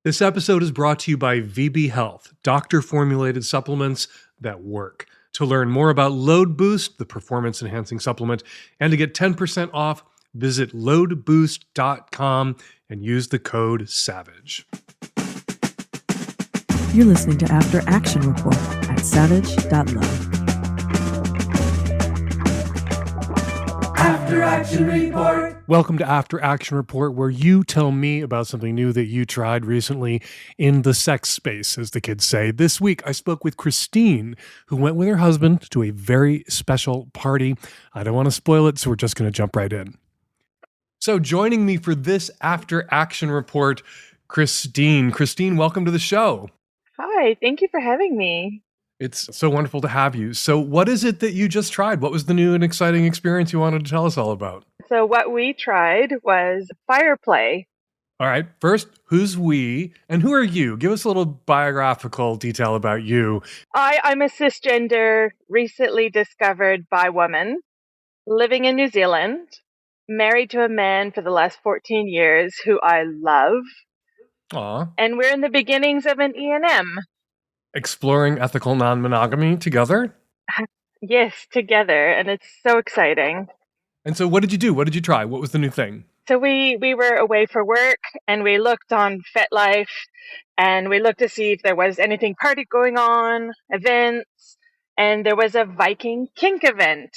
This episode is brought to you by VB Health, doctor-formulated supplements that work. To learn more about Load Boost, the performance-enhancing supplement, and to get 10% off, visit loadboost.com and use the code SAVAGE. You're listening to After Action Report at savage.love. After Action Report. Welcome to After Action Report, where you tell me about something new that you tried recently in the sex space, as the kids say. This week, I spoke with Christine, who went with her husband to a very special party. I don't want to spoil it, so we're just going to jump right in. So joining me for this After Action Report, Christine. Christine, welcome to the show. Hi, thank you for having me. It's so wonderful to have you. So what is it that you just tried? What was the new and exciting experience you wanted to tell us all about? So what we tried was fire play. All right. First, who's we and who are you? Give us a little biographical detail about you. I'm a cisgender, recently discovered bi woman, living in New Zealand, married to a man for the last 14 years who I love. Aw. And we're in the beginnings of an E&M. Exploring ethical non-monogamy together? Yes, together. And it's so exciting. And so what did you do? What did you try? What was the new thing? So we were away for work and we looked on FetLife and we looked to see if there was anything party going on, events, and there was a Viking kink event.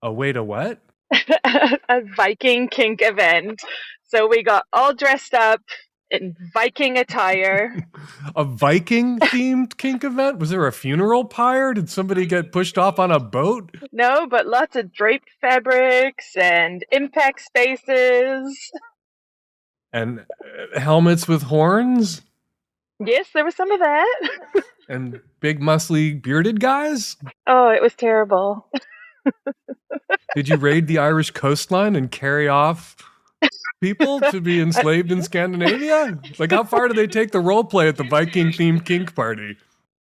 Oh, wait, a what? A Viking kink event. So we got all dressed up in Viking attire. A Viking-themed kink event? Was there a funeral pyre? Did somebody get pushed off on a boat? No, but lots of draped fabrics and impact spaces. And helmets with horns? Yes, there was some of that. And big, muscly, bearded guys? Oh, it was terrible. Did you raid the Irish coastline and carry off people to be enslaved in Scandinavia? Like, how far do they take the role play at the Viking-themed kink party?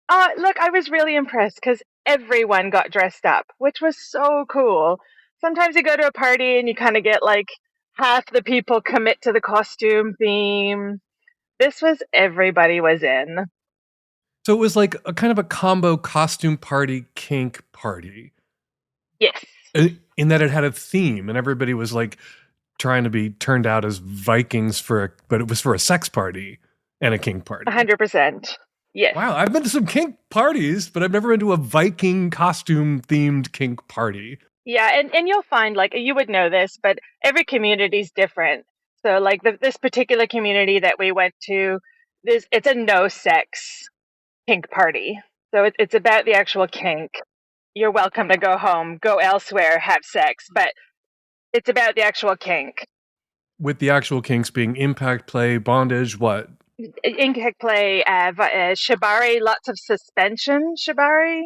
Look, I was really impressed because everyone got dressed up, which was so cool. Sometimes you go to a party and you kind of get like half the people commit to the costume theme. This was everybody was in. So it was like a kind of a combo costume party, kink party. Yes. In that it had a theme and everybody was like trying to be turned out as Vikings but it was for a sex party and a kink party. 100%. Yes. Wow, I've been to some kink parties, but I've never been to a Viking costume themed kink party. Yeah, and you'll find, like, you would know this, but every community's different. So, like, this particular community that we went to, it's a no-sex kink party. So it's about the actual kink. You're welcome to go home, go elsewhere, have sex, but it's about the actual kink. With the actual kinks being impact play, bondage, what? Impact play, shibari, lots of suspension shibari.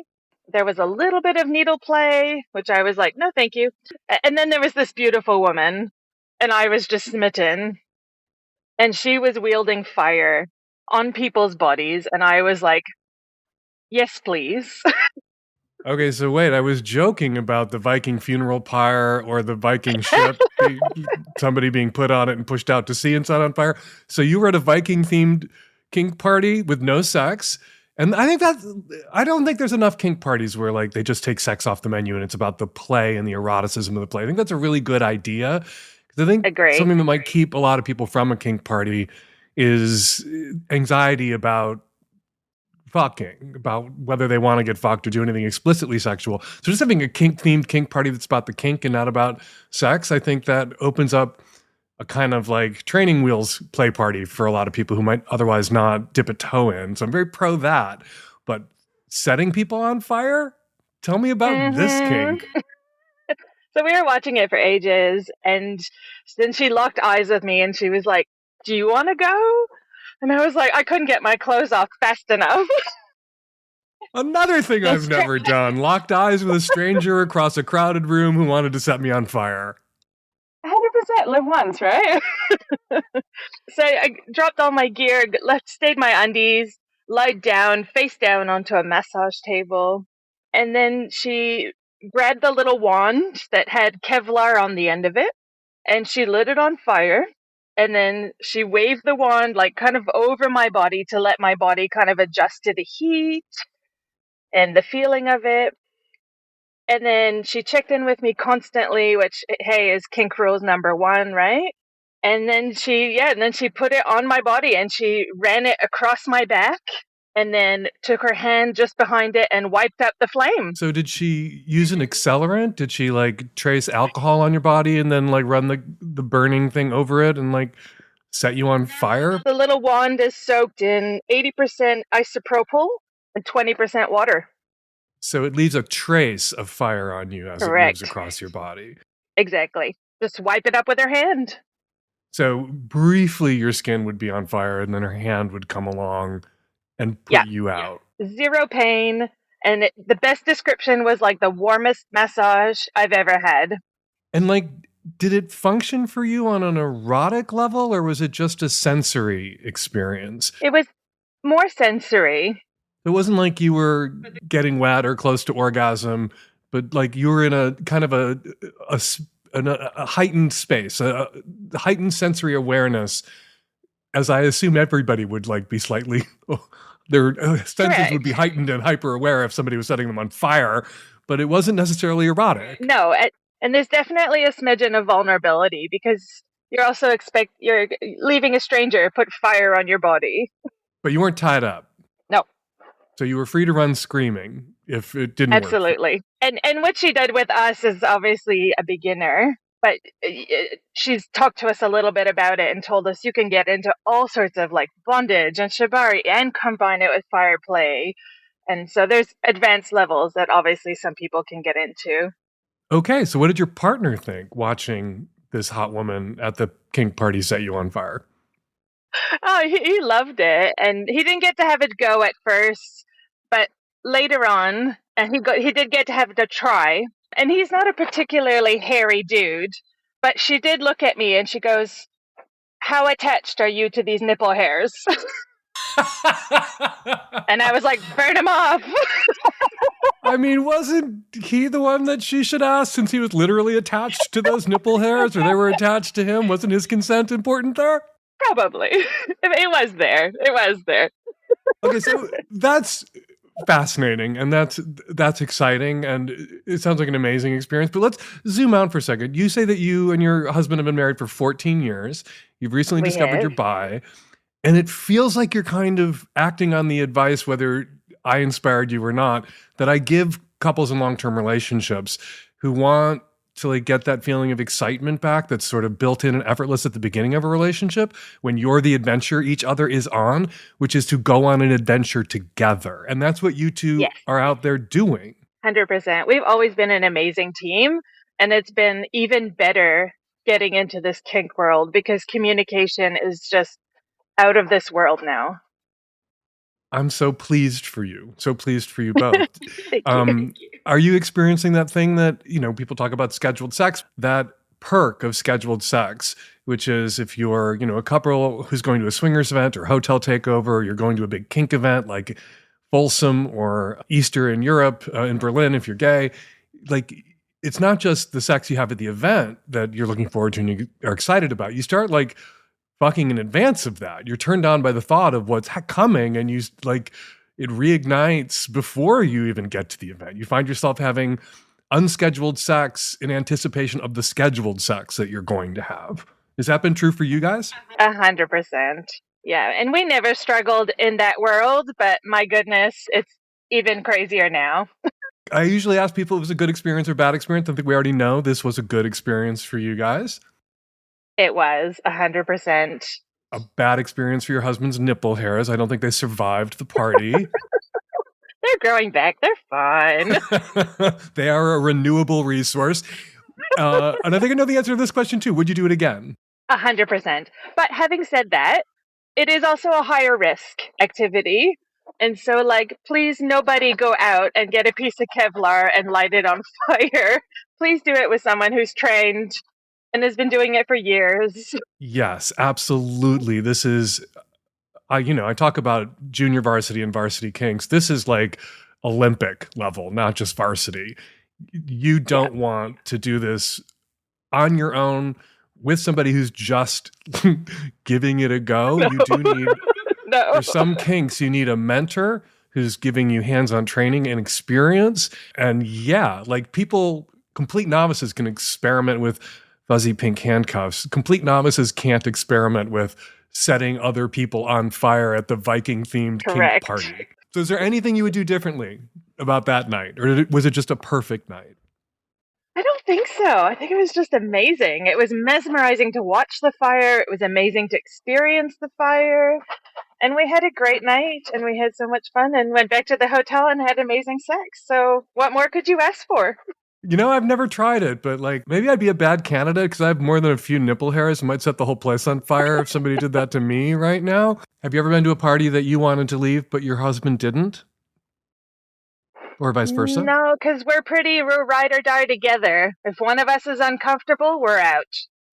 There was a little bit of needle play, which I was like, no, thank you. And then there was this beautiful woman, and I was just smitten. And she was wielding fire on people's bodies, and I was like, yes, please. Okay, so wait, I was joking about the Viking funeral pyre or the Viking ship, somebody being put on it and pushed out to sea and set on fire. So you were at a Viking-themed kink party with no sex. And I don't think there's enough kink parties where like they just take sex off the menu and it's about the play and the eroticism of the play. I think that's a really good idea. Because I think Agree. something that might keep a lot of people from a kink party is anxiety about fucking, about whether they want to get fucked or do anything explicitly sexual. So just having a kink-themed kink party that's about the kink and not about sex, I think that opens up a kind of like training wheels play party for a lot of people who might otherwise not dip a toe in. So I'm very pro that. But setting people on fire? Tell me about this kink. So we were watching it for ages, and then she locked eyes with me and she was like, do you want to go? And I was like, I couldn't get my clothes off fast enough. Another thing I've never done. Locked eyes with a stranger across a crowded room who wanted to set me on fire. 100% live once, right? So I dropped all my gear, stayed my undies, lied down, face down onto a massage table. And then she grabbed the little wand that had Kevlar on the end of it, and she lit it on fire. And then she waved the wand like kind of over my body to let my body kind of adjust to the heat and the feeling of it. And then she checked in with me constantly, which, hey, is kink rules number one, right? And then she put it on my body and she ran it across my back and then took her hand just behind it and wiped out the flame. So did she use an accelerant? Did she like trace alcohol on your body and then like run the burning thing over it and like set you on fire? The little wand is soaked in 80% isopropyl and 20% water. So it leaves a trace of fire on you as it moves Correct. across your body. Exactly. Just wipe it up with her hand. So briefly your skin would be on fire and then her hand would come along and put you out. Zero pain. And the best description was like the warmest massage I've ever had. And like, did it function for you on an erotic level or was it just a sensory experience? It was more sensory. It wasn't like you were getting wet or close to orgasm, but like you were in a kind of a heightened space, a heightened sensory awareness, as I assume everybody would like be slightly, their senses would be heightened and hyper aware if somebody was setting them on fire, but it wasn't necessarily erotic. No, and there's definitely a smidgen of vulnerability because you're leaving a stranger put fire on your body. But you weren't tied up. No. So you were free to run screaming if it didn't work. Absolutely. And what she did with us is obviously a beginner, but she's talked to us a little bit about it and told us you can get into all sorts of like bondage and shibari and combine it with fire play. And so there's advanced levels that obviously some people can get into. Okay, so what did your partner think watching this hot woman at the kink party set you on fire? Oh, he loved it, and he didn't get to have it go at first, but later on, and he did get to have it a try. And he's not a particularly hairy dude, but she did look at me and she goes, "How attached are you to these nipple hairs?" And I was like, "Burn them off." I mean, wasn't he the one that she should ask since he was literally attached to those nipple hairs, or they were attached to him? Wasn't his consent important there? Probably. It was there. It was there. Okay, so that's fascinating and that's exciting and it sounds like an amazing experience. But let's zoom out for a second. You say that you and your husband have been married for 14 years. You've recently discovered your bi, and it feels like you're kind of acting on the advice, whether I inspired you or not, that I give couples in long-term relationships who want to like get that feeling of excitement back that's sort of built in and effortless at the beginning of a relationship when you're the adventure each other is on, which is to go on an adventure together. And that's what you two are out there doing. 100%. We've always been an amazing team, and it's been even better getting into this kink world because communication is just out of this world now. I'm so pleased for you. So pleased for you both. Thank you. Are you experiencing that thing that, you know, people talk about scheduled sex, that perk of scheduled sex, which is if you're, you know, a couple who's going to a swingers event or hotel takeover, or you're going to a big kink event like Folsom or Easter in Europe, in Berlin, if you're gay, like it's not just the sex you have at the event that you're looking forward to and you are excited about. You start like fucking in advance of that. You're turned on by the thought of what's coming, and you like it reignites before you even get to the event. You find yourself having unscheduled sex in anticipation of the scheduled sex that you're going to have. Has that been true for you guys? 100%. Yeah, and we never struggled in that world, but my goodness, it's even crazier now. I usually ask people if it was a good experience or bad experience. I think we already know this was a good experience for you guys. It was 100%. A bad experience for your husband's nipple hairs. I don't think they survived the party. They're growing back. They're fine. They are a renewable resource. And I think I know the answer to this question too. Would you do it again? 100%. But having said that, it is also a higher risk activity. And so, like, please nobody go out and get a piece of Kevlar and light it on fire. Please do it with someone who's trained and has been doing it for years. Yes, absolutely. This is, I talk about junior varsity and varsity kinks. This is like Olympic level, not just varsity. You don't want to do this on your own with somebody who's just giving it a go. No. You do need, No. for some kinks, you need a mentor who's giving you hands-on training and experience. And yeah, like people, complete novices can experiment with fuzzy pink handcuffs. Complete novices can't experiment with setting other people on fire at the Viking themed kink Correct. party. So is there anything you would do differently about that night? Or was it just a perfect night? I don't think so. I think it was just amazing. It was mesmerizing to watch the fire. It was amazing to experience the fire. And we had a great night and we had so much fun and went back to the hotel and had amazing sex. So what more could you ask for? You know, I've never tried it, but like maybe I'd be a bad candidate because I have more than a few nipple hairs and might set the whole place on fire if somebody did that to me right now. Have you ever been to a party that you wanted to leave but your husband didn't? Or vice versa? No, because we're ride or die together. If one of us is uncomfortable, we're out.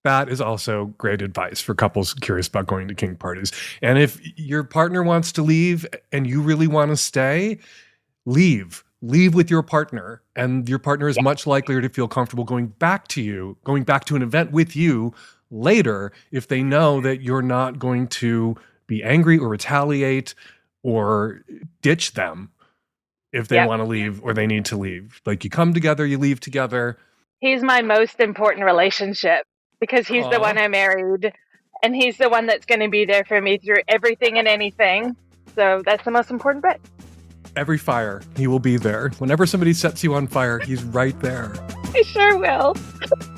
That is also great advice for couples curious about going to kink parties. And if your partner wants to leave and you really want to stay, leave. Leave with your partner. And your partner is much likelier to feel comfortable going back to an event with you later if they know that you're not going to be angry or retaliate or ditch them if they want to leave or they need to leave. Like you come together, you leave together. He's my most important relationship because he's the one I married and he's the one that's going to be there for me through everything and anything. So that's the most important bit. Every fire, he will be there. Whenever somebody sets you on fire, he's right there. I sure will.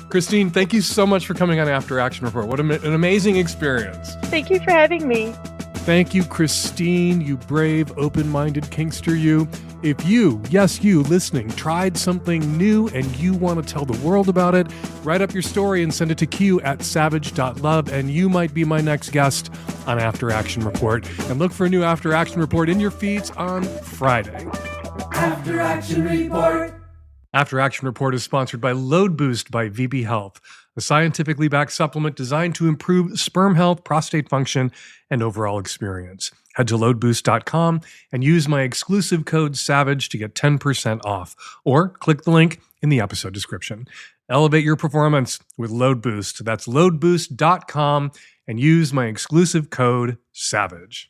Christine, thank you so much for coming on After Action Report. What an amazing experience. Thank you for having me. Thank you, Christine, you brave, open-minded kinkster, you. If you, yes, you listening, tried something new and you want to tell the world about it, write up your story and send it to q@savage.love, and you might be my next guest on After Action Report. And look for a new After Action Report in your feeds on Friday. After Action Report. After Action Report is sponsored by Load Boost by VB Health, a scientifically backed supplement designed to improve sperm health, prostate function, and overall experience. Head to loadboost.com and use my exclusive code SAVAGE to get 10% off, or click the link in the episode description. Elevate your performance with Load Boost. That's loadboost.com and use my exclusive code SAVAGE.